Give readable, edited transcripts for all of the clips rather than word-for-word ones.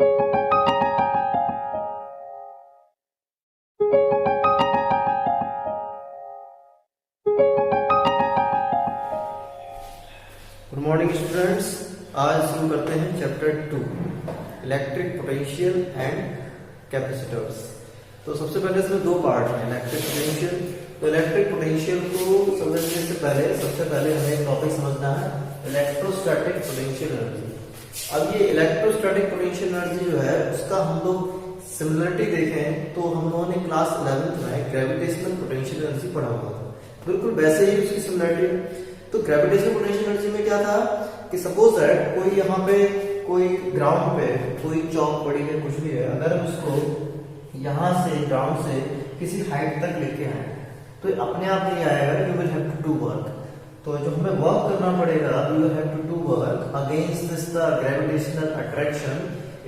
Good morning students, आज शुरू करते हैं chapter 2 electric potential and capacitors. तो सबसे पहले इसमें दो पार्ट हैं, इलेक्ट्रिक पोटेंशियल। तो इलेक्ट्रिक पोटेंशियल को समझने से पहले सबसे पहले हमें एक टॉपिक समझना है, इलेक्ट्रोस्टैटिक पोटेंशियल एनर्जी। अब ये इलेक्ट्रोस्टैटिक पोटेंशियल एनर्जी जो है उसका हम लोग सिमिलरिटी देखें तो हम लोगों ने क्लास 11th में ग्रेविटेशनल पोटेंशियल एनर्जी पढ़ा हुआ था, बिल्कुल वैसे ही उसकी सिमिलरिटी है। तो ग्रेविटेशनल पोटेंशियल एनर्जी में क्या था कि सपोज दैट कोई यहाँ पे कोई ग्राउंड पे कोई चौक पड़ी है, कुछ भी है, अगर हम उसको यहाँ से ग्राउंड से किसी हाइट तक लेके आए तो अपने आप नहीं आएगा, you will have to do work. तो जो हमें वर्क करना पड़ेगा, you will have to do work against this the gravitational attraction.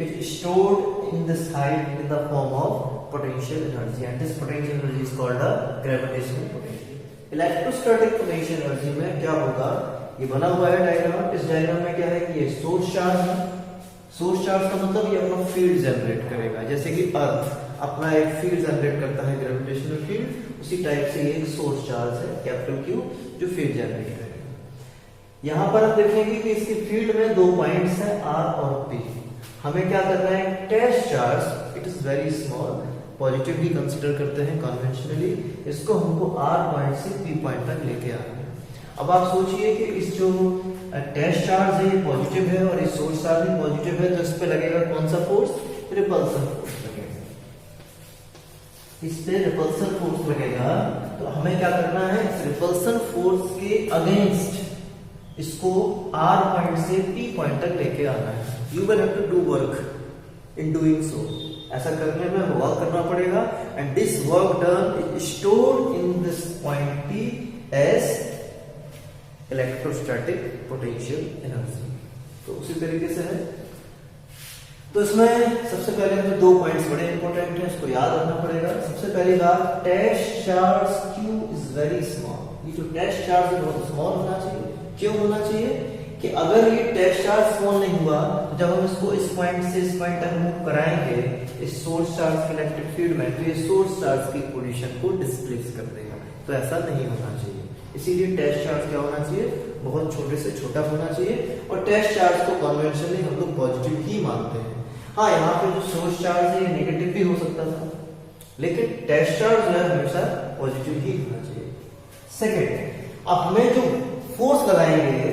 It stored in this height in the form of potential energy and this potential energy is called the gravitational potential. Electrostatic potential energy में क्या होगा, ये बना हुआ है diagram. इस diagram में क्या है कि ये सोर्स चार्ज है। सोर्स चार्ज का मतलब ये अपना फील्ड जनरेट करेगा, जैसे कि अर्थ अपना एक फील्ड जनरेट करता है, ग्रेविटेशनल फील्ड, उसी टाइप से ये एक सोर्स चार्ज है कैपिटल क्यू जो फील्ड जनरेट करेगा। यहां पर हम देखेंगे कि इसकी फील्ड में दो पॉइंट्स हैं आर और पी। हमें क्या करना है, test charge it is very small, positive ही कंसीडर करते हैं कन्वेंशनली, इसको हमको आर पॉइंट से पी पॉइंट तक लेके आना है। अब आप सोचिए कि इस जो टेस्ट चार्ज है ये पॉजिटिव है और इस सोर्स चार्ज भी पॉजिटिव है, तो इस पे लगेगा कौन सा फोर्स, रिपल्सन फोर्स लगेगा। इस पे रिपल्सन फोर्स लगेगा, तो हमें क्या करना है, इस रिपल्सन फोर्स के अगेंस्ट इसको आर पॉइंट से पी पॉइंट तक लेके आना है। You will have to do work in doing so. ऐसा करने में वर्क करना पड़ेगा and this work done is stored in this point P as electrostatic potential energy. तो उसी तरीके से है। तो इसमें सबसे पहले हमें दो पॉइंट्स बड़े इंपॉर्टेंट हैं, इसको याद रखना पड़ेगा। सबसे पहली बात, test charge Q is very small. ये जो टेस्ट चार्ज है बहुत स्मॉल होना चाहिए। क्यों होना चाहिए कि अगर ये टेस्ट चार्ज स्मॉल नहीं हुआ तो जब हम इसको इस पॉइंट से इस पॉइंट तक मूव कराएंगे इस सोर्स चार्ज के इलेक्ट्रिक फील्ड में, तो ये सोर्स चार्ज की पोजीशन को डिस्प्लेस कर देगा। तो ऐसा नहीं होना चाहिए, इसीलिए टेस्ट चार्ज क्या होना चाहिए, बहुत छोटे से छोटा होना चाहिए। और टेस्ट चार्ज को कन्वेंशनली हम लोग पॉजिटिव ही मानते हैं। हाँ, यहाँ पे जो सोर्स चार्ज है ये नेगेटिव भी हो सकता था, लेकिन टेस्ट चार्ज जो है हमेशा पॉजिटिव ही होना चाहिए। सेकेंड, अब हमें जो फोर्स लगाएंगे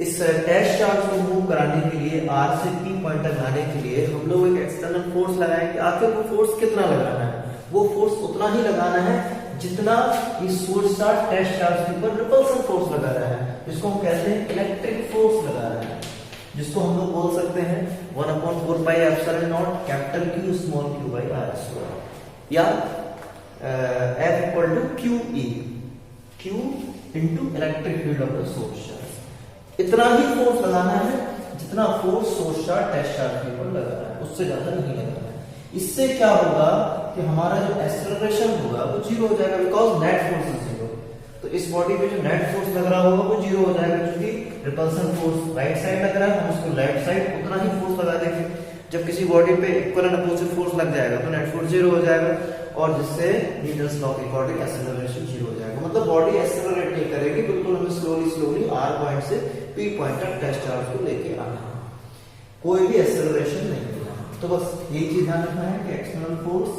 इस टेस्ट चार्ज को मूव कराने के लिए, आर से पी पॉइंट तक लाने के लिए हम लोग एक एक्सटर्नल फोर्स लगाएंगे। आखिर वो फोर्स कितना लगाना है, वो फोर्स उतना ही लगाना है जितना ये सोर्स चार्ज टेस्ट चार्ज के ऊपर रिपल्सन फोर्स लगा रहा है, जिसको हम कहते हैं इलेक्ट्रिक फोर्स लगा रहा है, जिसको हम लोग बोल सकते हैं 1/4πε0 capital Q small q by r square, या F equal to QE, Q into electric field of the source charge. इतना ही फोर्स लगाना है जितना force source charge test charge के ऊपर लगा रहा है, उससे ज्यादा नहीं लगाना है। इससे क्या होगा कि हमारा जो एक्सेलरेशन होगा वो जीरो हो जाएगा, because net force is zero. तो इस बॉडी पे जो नेट फोर्स लग रहा होगा वो जीरो हो जाएगा, क्योंकि रिपल्सन फोर्स राइट साइड लग रहा है, हम उसको लेफ्ट साइड उतना ही फोर्स लगा देंगे। जब किसी बॉडी पे इक्वल एंड अपोजिट फोर्स लग जाएगा तो नेट फोर्स जीरो हो जाएगा, और जिससे न्यूटन्स लॉ के अकॉर्डिंग एक्सेलरेशन जीरो हो जाएगा। मतलब बॉडी एक्सेलरेट नहीं करेगी, बिल्कुल हमें स्लोली आर पॉइंट से पी पॉइंट तक टेस्ट चार्ज को लेके आना है, कोई भी एक्सेलरेशन नहीं होगा। तो बस यही चीज ध्यान रखना है कि external force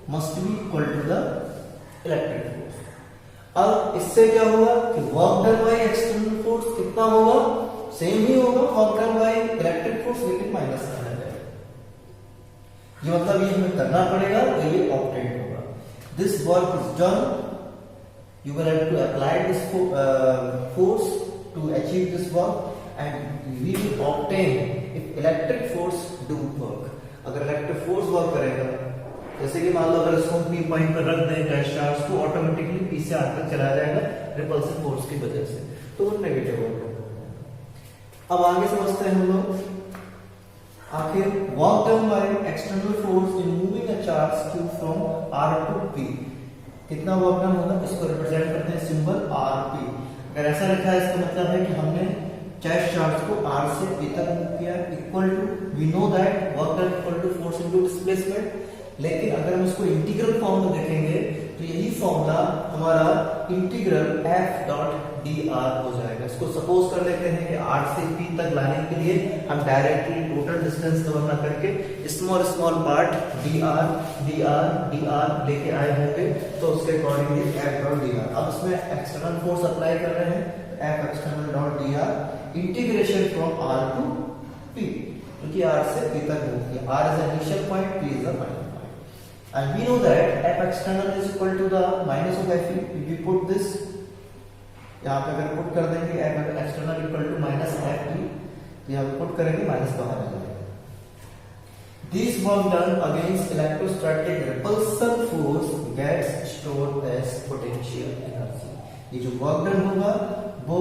must be equal to the electric force. अब इससे क्या होगा कि work done by external force कितना होगा, सेम ही होगा work done by electric force, लेकिन माइनस करना है। ये मतलब ये हमें करना पड़ेगा, तो ये ऑब्टेन होगा। This work is done, you will have to apply this force to achieve this work and we will obtain if electric force do work। अगर इलेक्ट्रिक फोर्स वर्क करेगा, जैसे कि मान लो अगर इसको पी पॉइंट पर रख दें टेस्ट चार्ज को, ऑटोमेटिकली पी से आर तक चला जाएगा रिपल्सिव फोर्स की वजह से, तो वो नेगेटिव होगा। अब आगे समझते हैं हम लोग, आखिर work done by external force in moving a charge q from r to p कितना वर्क डन होगा, इसको रिप्रेजेंट करते हैं सिंबल Rp। अगर ऐसा रखा है इसका मतलब है कि हमने टेस्ट चार्ज को R से P तक मूव किया, equal to we know that work done displacement. लेकिन अगर हम इसको इंटीग्रल फॉर्म में देखेंगे तो यही फॉर्मूला हमारा इंटीग्रल f डॉट dr हो जाएगा। इसको सपोज कर लेते हैं कि r से p तक लाने के लिए हम डायरेक्टली टोटल डिस्टेंस कवर ना करके स्मॉल स्मॉल पार्ट dr लेके आए होंगे, तो उसके अकॉर्डिंगली f डॉट dr। अब इसमें एक्सटर्नल फोर्स अप्लाई कर रहे हैं, f external dot dr integration from r to p, क्योंकि r से p तक होती है। r is the initial point, p is the final. And we know that f external is equal to the minus of fe. If we put this, यहाँ पे अगर put कर देंगे f external equal to minus ft, तो यहाँ पे put करेंगे minus बाहर आ जाएगा। This work done against electrostatic repulsion force gets stored as potential energy। ये जो वर्क डन होगा वो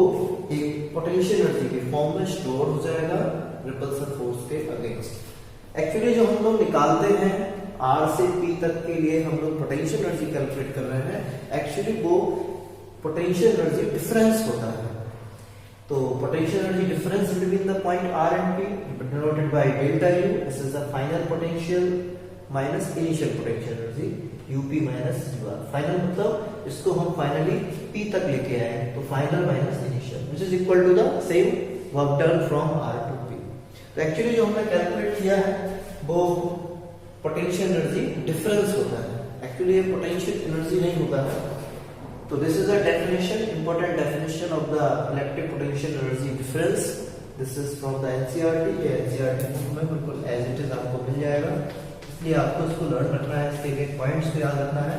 एक पोटेंशियल एनर्जी के फॉर्म में स्टोर हो जाएगा रिपल्सन फोर्स के अगेंस्ट। एक्चुअली जो हम लोग निकालते हैं R से P तक के लिए हम लोग पोटेंशियल एनर्जी कैलकुलेट कर रहे हैं, एक्चुअली वो पोटेंशियल एनर्जी डिफरेंस होता है। तो potential energy difference between the point R and P denoted by delta U। This is the final potential minus initial potential energy UP minus UR। Final मतलब इसको हम फाइनली P तक लेके आए हैं, तो final minus initial which is equal to the same work done from R to P। तो actually जो हमने कैलकुलेट किया है वो पोटेंशियल एनर्जी डिफरेंस होता है, एक्चुअली ये पोटेंशियल एनर्जी नहीं होता है। तो this is a definition, important definition of the electric potential energy difference. This is from the NCERT. ये एनसीईआरटी बुक में बिल्कुल एज इट इज आपको मिल जाएगा, इसलिए आपको इसको लर्न रखना है, इसके एक पॉइंट्स को याद रखना है।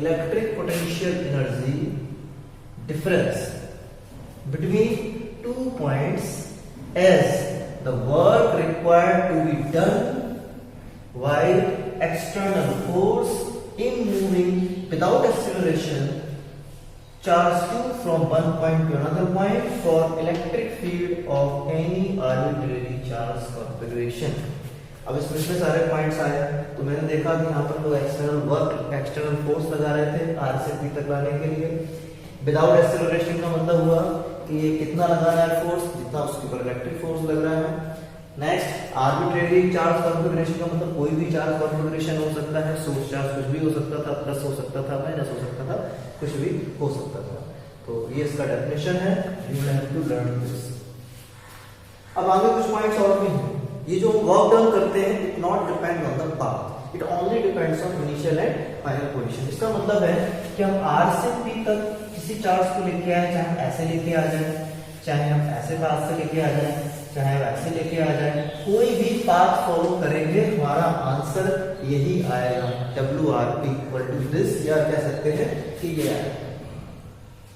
Electric potential energy difference between two points as the work required to be done while external force in moving without acceleration charge q from one point to another point for electric field of any arbitrary charge configuration। अब इसमें सारे points आए, तो मैंने देखा कि यहाँ पर लोग एक्सटर्नल वर्क एक्सटर्नल फोर्स लगा रहे थे R से P तक लाने के लिए। विदाउट एक्सेलरेशन का मतलब हुआ कि ये कितना लगाना है फोर्स, जितना उसके ऊपर इलेक्ट्रिक फोर्स लग रहा है। नेक्स्ट आर्बिट्रेरी चार्ज कॉन्फ़िगरेशन का मतलब कोई भी चार्ज कॉन्फ़िगरेशन हो सकता है, सोर्स चार्ज कुछ भी हो सकता था, प्लस हो सकता था, माइनस हो सकता था, कुछ भी हो सकता था। तो ये इसका डेफिनेशन है, you have to learn this. अब आगे कुछ पॉइंट्स और भी हैं। ये जो वर्क डन करते हैं it not depend on the path, it only depends on initial and final position. इसका मतलब है कि हम R से P तक किसी चार्ज को लेके आए, चाहे हम ऐसे लेके आ जाए, चाहे हम ऐसे पाथ से लेके आ जाए, चाहे वैसे लेके आ जाए, कोई भी पाथ फॉलो करेंगे हमारा आंसर यही आएगा, WR इक्वल टू दिस। या कह सकते हैं कि ये आएगा,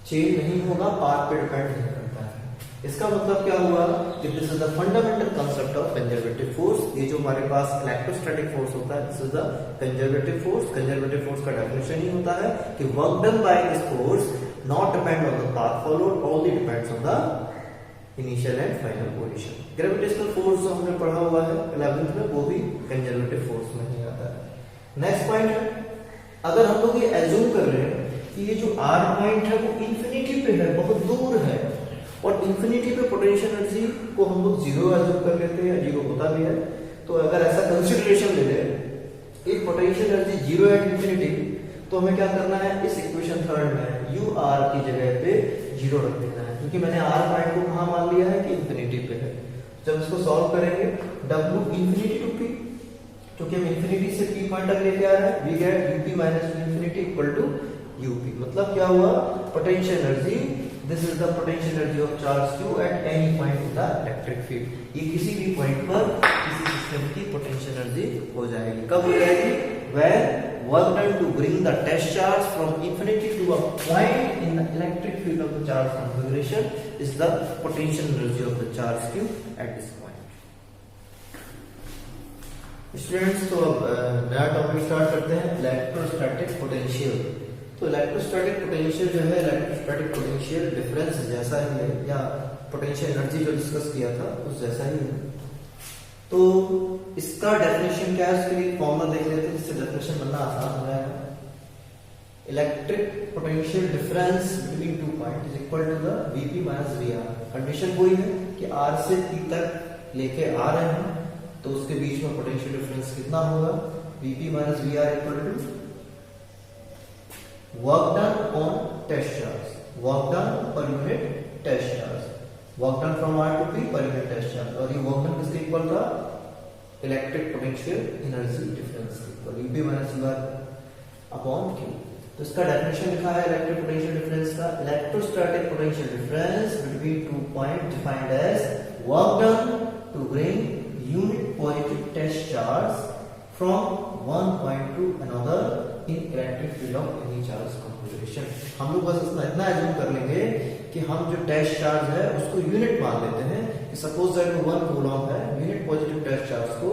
चेंज नहीं होगा, पाथ पे डिपेंड नहीं करता है। इसका मतलब क्या हुआ कि this is the fundamental concept of conservative force. ये जो हमारे पास इलेक्ट्रोस्टैटिक फोर्स होता है, this is the conservative force. Conservative force का डेफिनेशन ही होता है कि work done by this force not depend on the path followed, only depends on the initial and final position. Gravitational force जो हमने पढ़ा हुआ है 11th में, वो भी कंजर्वेटिव फोर्स में ही आता है। नेक्स्ट पॉइंट है, अगर हम लोग ये एज्यूम कर रहे हैं कि ये जो R पॉइंट है वो इंफिनिटी पे है, बहुत दूर है, और इंफिनिटी पे पोटेंशियल एनर्जी को हम लोग जीरो एज्यूम कर लेते हैं, जीरो होता भी है। तो अगर ऐसा कंसीडरेशन ले लें, if potential energy zero at infinity, तो हमें क्या करना है, इस इक्वेशन थर्ड में UR की जगह पे जीरो रख देना है, क्योंकि मैंने R पॉइंट को कहाँ मान लिया है कि इंफिनिटी पे है। जब इसको सॉल्व करेंगे W इंफिनिटी टू P, क्योंकि हम इंफिनिटी से P पॉइंट तक लेके आ रहे हैं, we get UP minus infinity equal to UP। मतलब क्या हुआ, potential energy, this is the potential energy of charge Q at any point in the electric field. ये किसी भी पॉइंट पर किसी सिस्टम की पोटेंशियल एनर्जी हो जाएगी। कब हो जाएगी, when work done to bring the test charge from infinity to a point in the electric field of the charge configuration is the potential energy of the charge Q at this point। Students, तो अब नया topic start करते हैं, electrostatic potential. तो electrostatic potential जो है, electrostatic potential difference जैसा ही है, या पोटेंशियल एनर्जी जो डिस्कस किया था उस जैसा ही है। तो इसका डेफिनेशन क्या है, उसके लिए फॉर्मूला देख लेते हैं, जिससे डेफिनेशन बनना आसान हो जाएगा। Electric potential difference between two point is equal to the Vp minus VR। Condition वही है कि R से P तक लेके आ रहे हैं, तो उसके बीच में पोटेंशियल डिफरेंस कितना होगा, VP minus VR equal to work done on test charge, work done per unit test charge, work done from R to P per unit test charge। और ये work done किसके इक्वल था? Electric potential energy difference equal VP minus VR upon Q। तो इसका definition लिखा है electric potential difference का, electrostatic potential difference between two point defined as work done to bring unit positive test charge from one point to another in electric field of any charge configuration. हम लोग बस इतना assume कर लेंगे कि हम जो टेस्ट चार्ज है उसको यूनिट मान लेते हैं कि सपोज दैट 1 कूलॉम है, यूनिट पॉजिटिव टेस्ट चार्ज को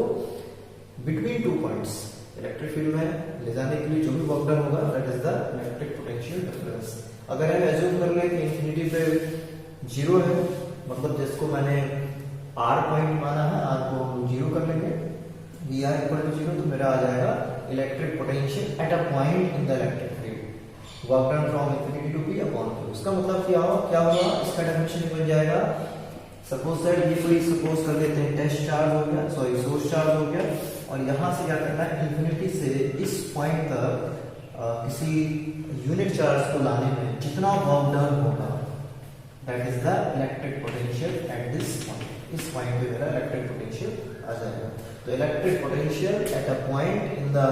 between two points electric field में ले जाने के लिए जो भी वर्क डन होगा that is the electric potential difference. अगर हम एज्यूम कर लें कि इंफिनिटी पे 0 है, मतलब जिसको मैंने R पॉइंट माना है, R को 0 कर लेंगे, VR इक्वल टू 0, तो मेरा आ जाएगा electric potential at a point in the electric field work done from infinity to P upon Q। इसका मतलब क्या हुआ, इसका डेफिनेशन बन जाएगा, सपोज दैट ये कोई सपोज कर लेते हैं टेस्ट चार्ज हो गया, सॉरी सोर्स चार्ज हो गया, और यहां से क्या करना है, इंफिनिटी से इस पॉइंट तक किसी यूनिट चार्ज को लाने में जितना वर्क डन होगा that is the electric potential at this point. इस पॉइंट पे मेरा इलेक्ट्रिक पोटेंशियल आ जाएगा। तो electric potential at a point in the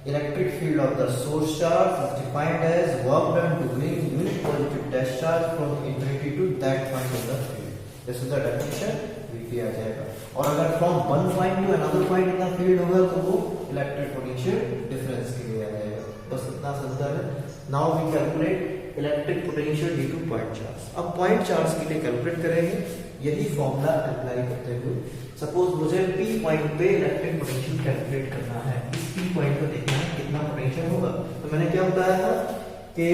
electric field of the source charge is defined as work done to bring unit positive test charge from infinity to that point of the field. This is the definition, VP आ जाएगा। और अगर from one point to another point in the field होगा तो वो electric potential difference के लिए आ जाएगा। बस इतना समझा है। Now we calculate electric potential due to point charge. अब पॉइंट चार्ज के लिए कैलकुलेट करेंगे यही फॉर्मूला अप्लाई करते हुए। सपोज मुझे P पॉइंट पे इलेक्ट्रिक पोटेंशियल कैलकुलेट करना है, इस P पॉइंट पे देखना है कितना पोटेंशियल होगा। तो मैंने क्या बताया था कि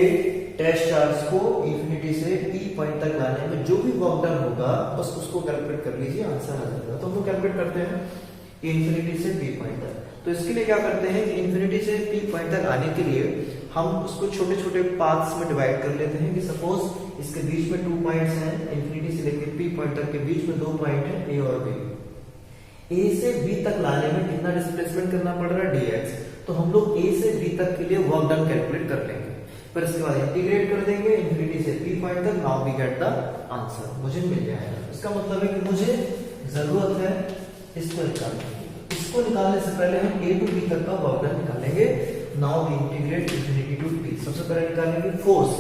टेस्ट चार्ज को इंफिनिटी से P पॉइंट तक लाने में जो भी वर्क डन होगा बस उसको कैलकुलेट कर लीजिए, आंसर आ जाएगा। तो हम लोग कैलकुलेट करते हैं कि इंफिनिटी से P पॉइंट तक। तो इसके लिए क्या करते हैं कि इंफिनिटी से P पॉइंट तक आने के लिए हम उसको छोटे छोटे पाथ्स में डिवाइड कर लेते हैं कि सपोज इसके बीच में 2 पॉइंट्स हैं, इंफिनिटी से लेकर P पॉइंट तक के बीच में 2 पॉइंट हैं A और B। A से B तक लाने में कितना डिस्प्लेसमेंट करना पड़ रहा है, dx। तो हम लोग A से B तक के लिए वर्क डन कैलकुलेट कर लेंगे, फिर इसके बाद इंटीग्रेट कर देंगे इंफिनिटी से P पॉइंट तक। Now we get the answer, मुझे मिल जाएगा। इसका मतलब है कि मुझे जरूरत है इसको निकालने की। इसको निकालने से पहले हम A टू B तक का वर्क डन निकालेंगे। Now we integrate infinity to P। सबसे पहले निकालेंगे फोर्स।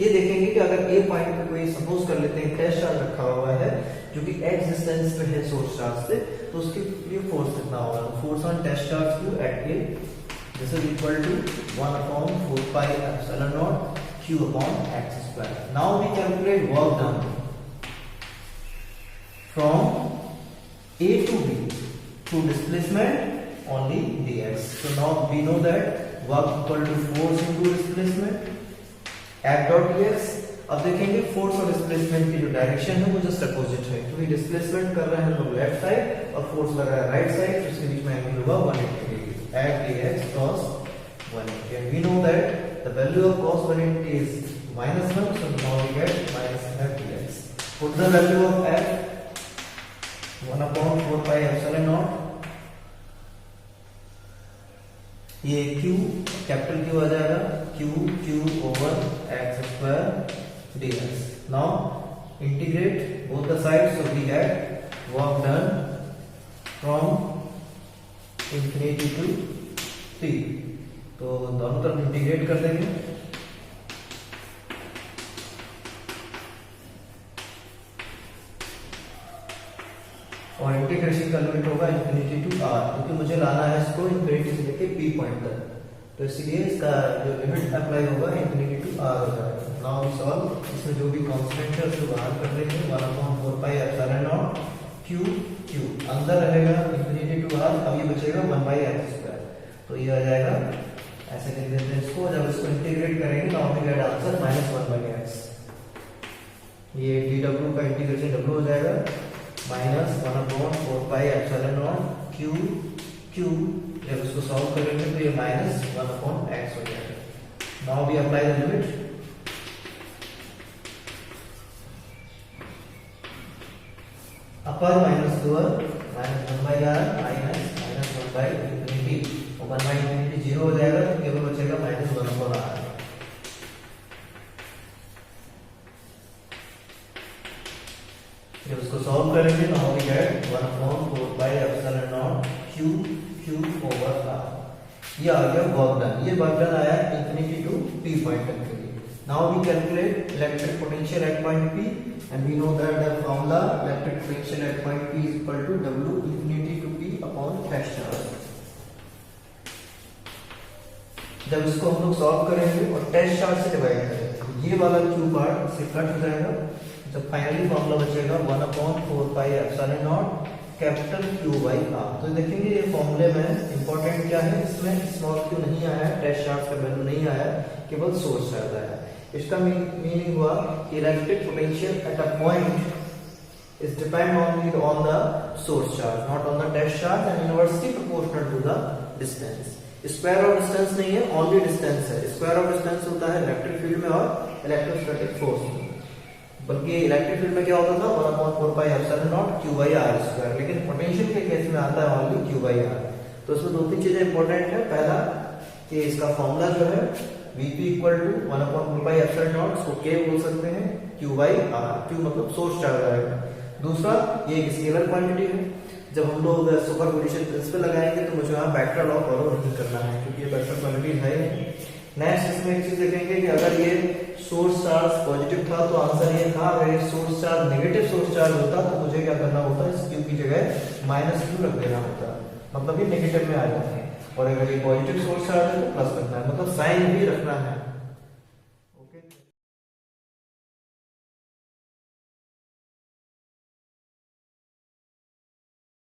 ये देखेंगे कि अगर A पॉइंट पे कोई सपोज कर लेते हैं टेस्ट चार्ज रखा हुआ है जो कि x डिस्टेंस पे है सोर्स चार्ज से, तो उसके लिए फोर्स कितना होगा, force on test charge Q at A this is equal to 1 upon 4 pi epsilon naught Q upon x square. Now we calculate work done from A to B through displacement only dx. So now we know that work equal to force into displacement F dot dx। अब देखेंगे force और displacement की जो direction है वो just opposite है, क्योंकि displacement कर रहे हैं हम लोग लेफ्ट साइड और फोर्स लगा है राइट साइड, तो इसके बीच में एंगल होगा 180 degree. F dx cos 180 and we know that the value of cos 180 is -1, so now we get minus F dx. Put the value of F 1 upon 4 pi epsilon naught, ये Q capital Q आ जाएगा, Q over x square dx। Now integrate both the sides, so we get work done from infinity to P। तो दोनों तरफ integrate कर देंगे। और integration का लिमिट होगा इंफिनिटी टू R, क्योंकि मुझे लाना है इसको इंफिनिटी से लेके P पॉइंट तक, तो इसलिए इसका जो लिमिट अप्लाई होगा इंफिनिटी टू R हो जाएगा। नाउ वी सॉल्व, इसमें जो भी कांस्टेंट है उसको बाहर कर देंगे, 1 upon 4 pi epsilon naught Q अंदर रहेगा इंफिनिटी टू R, अब ये बचेगा 1 बाई x स्क्वायर, तो ये आ जाएगा, ऐसे लिख देते हैं इसको। जब इसको इंटीग्रेट करेंगे now we get answer -1 by x। ये dw का इंटीग्रेशन w हो जाएगा -1 upon 4 pi epsilon naught Q। जब इसको सॉल्व करेंगे तो ये -1 अपॉन x हो जाएगा। Now we apply the limit, upper minus lower -1 by r -1 by infinity infinity और 1 बाई इंफिनिटी 0 हो जाएगा, तो केवल बचेगा -1/r। जब इसको सॉल्व करेंगे तो हम गेट 1/4πε0 Q/r। ये आ गया वर्क डन। ये वर्क डन आया इंफिनिटी टू P पॉइंट तक के लिए। Now we calculate electric potential at point P and we know that the formula electric potential at point P is equal to W infinity to P upon dash charge। जब इसको हम लोग solve करेंगे और test charge से divide करेंगे, ये वाला Q पार्ट इससे कट हो जाएगा। जब फाइनली फॉर्मूला बचेगा 1/4πε0 कैपिटल Q/r। तो देखेंगे ये फॉर्मूले में इंपॉर्टेंट क्या है, इसमें स्मॉल q नहीं आया है, टेस्ट चार्ज का वैल्यू नहीं आया, केवल सोर्स चार्ज आया है। इसका मीनिंग हुआ कि electric potential at a point is depend only on the source charge, not on the test charge and inversely proportional to the distance. Square of distance नहीं है, ओनली डिस्टेंस है। Square of distance होता है electric field में और electrostatic force में। बल्कि electric field में क्या होता था 1/4πε0 Q/r², लेकिन पोटेंशियल के केस में आता है ओनली Q/r। तो इसमें दो तीन चीजें इंपॉर्टेंट है। पहला कि इसका फॉर्मूला जो है Vp इक्वल टू 1/4πε0, इसको K बोल सकते हैं, Q/r। Q मतलब सोर्स चार्ज आएगा। दूसरा ये एक स्केलर क्वांटिटी है। जब हम लोग सुपरपोजिशन प्रिंसिपल लगाएंगे तो मुझे वहां वेक्टर लॉ फॉलो नहीं करना है, क्योंकि ये वेक्टर क्वांटिटी है नहीं। नेक्स्ट इसमें एक चीज देखेंगे कि अगर ये सोर्स चार्ज पॉजिटिव था तो आंसर ये था, अगर ये source charge negative source charge होता तो मुझे क्या करना होता, इस Q की जगह -Q रख देना होता, मतलब ये नेगेटिव में आ जाता है। और अगर ये पॉजिटिव सोर्स चार्ज है तो प्लस रखना है, मतलब साइन भी रखना है।